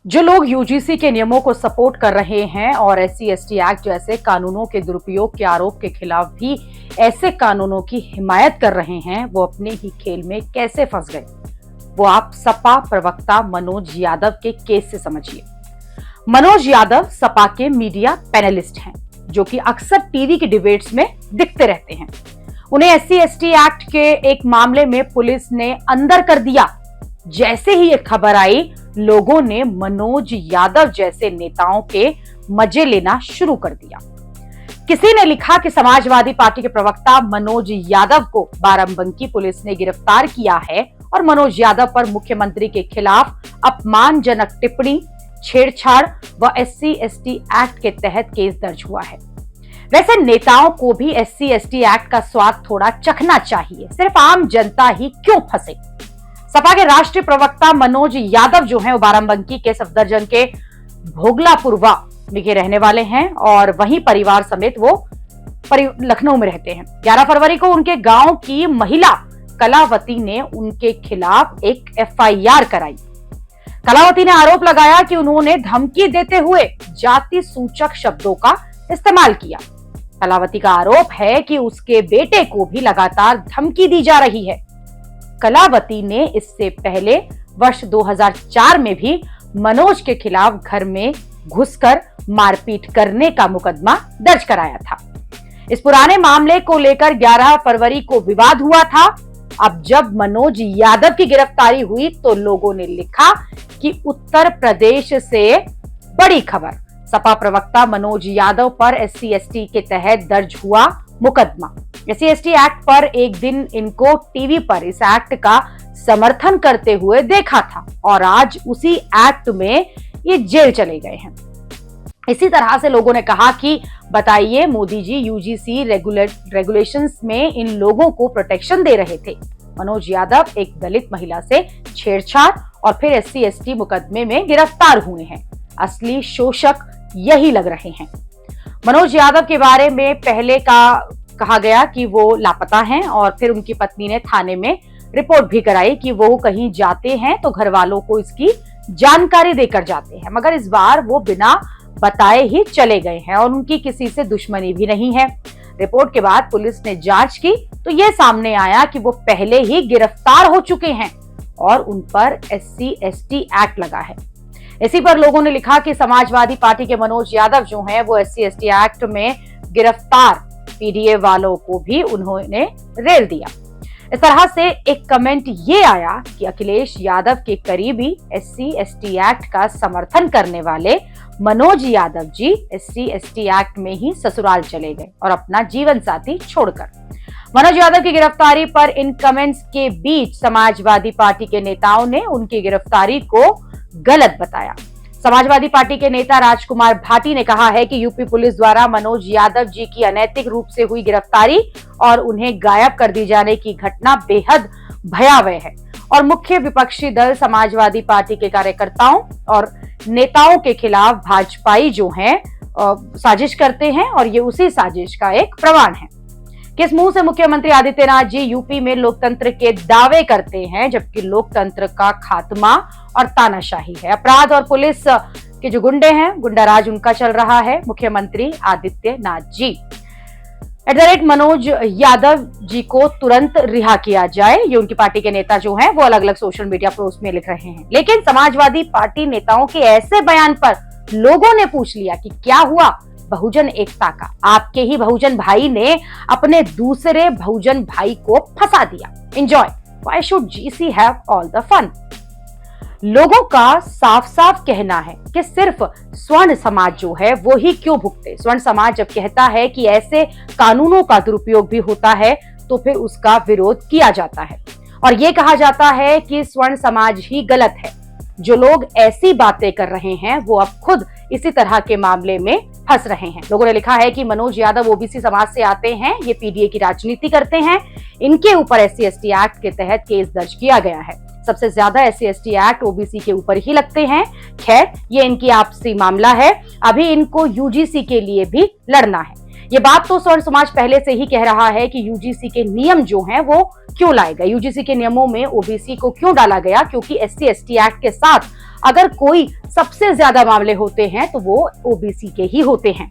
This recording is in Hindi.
जो लोग यूजीसी के नियमों को सपोर्ट कर रहे हैं और एससी एसटी एक्ट जैसे कानूनों के दुरुपयोग के आरोप के खिलाफ भी ऐसे कानूनों की हिमायत कर रहे हैं, वो अपने ही खेल में कैसे फंस गए, वो आप सपा प्रवक्ता मनोज यादव के केस से समझिए। मनोज यादव सपा के मीडिया पैनलिस्ट हैं, जो कि अक्सर टीवी की डिबेट्स में दिखते रहते हैं। उन्हें एससी एसटी एक्ट के एक मामले में पुलिस ने अंदर कर दिया। जैसे ही ये खबर आई, लोगों ने मनोज यादव जैसे नेताओं के मजे लेना शुरू कर दिया। किसी ने लिखा कि समाजवादी पार्टी के प्रवक्ता मनोज यादव को बाराबंकी पुलिस ने गिरफ्तार किया है और मनोज यादव पर मुख्यमंत्री के खिलाफ अपमानजनक टिप्पणी, छेड़छाड़ व एससी एसटी एक्ट के तहत केस दर्ज हुआ है। वैसे नेताओं को भी एससी एसटी एक्ट का स्वाद थोड़ा चखना चाहिए, सिर्फ आम जनता ही क्यों फंसे। सपा के राष्ट्रीय प्रवक्ता मनोज यादव जो हैं, वो बाराबंकी के सफदरजंग के भोगलापुरवा के रहने वाले हैं और वहीं परिवार समेत वो लखनऊ में रहते हैं। 11 फरवरी को उनके गांव की महिला कलावती ने उनके खिलाफ एक एफआईआर कराई। कलावती ने आरोप लगाया कि उन्होंने धमकी देते हुए जाति सूचक शब्दों का इस्तेमाल किया। कलावती का आरोप है कि उसके बेटे को भी लगातार धमकी दी जा रही है। कलावती ने इससे पहले वर्ष 2004 में भी मनोज के खिलाफ घर में घुसकर मारपीट करने का मुकदमा दर्ज कराया था। इस पुराने मामले को लेकर 11 फरवरी को विवाद हुआ था। अब जब मनोज यादव की गिरफ्तारी हुई तो लोगों ने लिखा कि उत्तर प्रदेश से बड़ी खबर, सपा प्रवक्ता मनोज यादव पर एससी एसटी के तहत दर्ज हुआ मुकदमा। एससी एसटी एक्ट पर एक दिन इनको टीवी पर इस एक्ट का समर्थन करते हुए देखा था और आज उसी एक्ट में ये जेल चले गए हैं। इसी तरह से लोगों ने कहा कि बताइए मोदी जी, यूजीसी रेगुलेशंस में इन लोगों को प्रोटेक्शन दे रहे थे। मनोज यादव एक दलित महिला से छेड़छाड़ और फिर एससी एसटी मुकदमे में गिरफ्तार हुए हैं। असली शोषक यही लग रहे हैं। मनोज यादव के बारे में पहले कहा गया कि वो लापता हैं और फिर उनकी पत्नी ने थाने में रिपोर्ट भी कराई कि वो कहीं जाते हैं तो घर वालों को इसकी जानकारी देकर जाते हैं, मगर इस बार वो बिना बताए ही चले गए हैं और उनकी किसी से दुश्मनी भी नहीं है। रिपोर्ट के बाद पुलिस ने जांच की तो ये सामने आया कि वो पहले ही गिरफ्तार हो चुके हैं और उन पर एससी एसटी एक्ट लगा है। इसी पर लोगों ने लिखा कि समाजवादी पार्टी के मनोज यादव जो हैं, वो एससी एसटी एक्ट में गिरफ्तार पीडीए वालों को भी उन्होंने रेल दिया। इस तरह से एक कमेंट ये आया कि अखिलेश यादव के करीबी एससी एसटी एक्ट का समर्थन करने वाले Manoj Yadav ji SC ST act में ही ससुराल चले गए और अपना जीवन साथी छोड़कर। मनोज यादव की गिरफ्तारी पर इन कमेंट्स के बीच समाजवादी पार्टी के नेताओं ने उनकी गिरफ्तारी को गलत बताया। समाजवादी पार्टी के नेता राजकुमार भाटी ने कहा है कि यूपी पुलिस द्वारा मनोज यादव जी की अनैतिक रूप से हुई गिरफ्तारी और उन्हें गायब कर दी जाने की घटना बेहद भयावह है और मुख्य विपक्षी दल समाजवादी पार्टी के कार्यकर्ताओं और नेताओं के खिलाफ भाजपाई जो हैं साजिश करते हैं और ये उसी साजिश का एक प्रमाण है। किस मुंह से मुख्यमंत्री आदित्यनाथ जी यूपी में लोकतंत्र के दावे करते हैं, जबकि लोकतंत्र का खात्मा और तानाशाही है। अपराध और पुलिस के जो गुंडे हैं, गुंडाराज उनका चल रहा है। मुख्यमंत्री आदित्यनाथ जी मनोज यादव जी को तुरंत रिहा किया जाए, ये उनकी पार्टी के नेता जो हैं वो अलग अलग सोशल मीडिया पोस्ट में लिख रहे हैं। लेकिन समाजवादी पार्टी नेताओं के ऐसे बयान पर लोगों ने पूछ लिया कि क्या हुआ बहुजन एकता का। आपके ही बहुजन भाई ने अपने दूसरे बहुजन भाई को फंसा दिया। Enjoy, why should GC have all the fun. लोगों का साफ साफ कहना है कि सिर्फ स्वर्ण समाज जो है वो ही क्यों भुगते। स्वर्ण समाज जब कहता है कि ऐसे कानूनों का दुरुपयोग भी होता है तो फिर उसका विरोध किया जाता है और ये कहा जाता है कि स्वर्ण समाज ही गलत है। जो लोग ऐसी बातें कर रहे हैं वो अब खुद इसी तरह के मामले में फंस रहे हैं। लोगों ने लिखा है कि मनोज यादव ओबीसी समाज से आते हैं, ये पीडीए की राजनीति करते हैं, इनके ऊपर एससी एसटी एक्ट के तहत केस दर्ज किया गया है। सबसे ज्यादा एससी एसटी एक्ट ओबीसी के ऊपर ही लगते हैं। खैर, ये इनकी आपसी मामला है, अभी इनको यूजीसी के लिए भी लड़ना है। ये बात तो स्वर्ण समाज पहले से ही कह रहा है कि यूजीसी के नियम जो हैं वो क्यों लाए गए, यूजीसी के नियमों में ओबीसी को क्यों डाला गया, क्योंकि एससी एसटी एक्ट के साथ अगर कोई सबसे ज्यादा मामले होते हैं तो वो ओबीसी के ही होते हैं।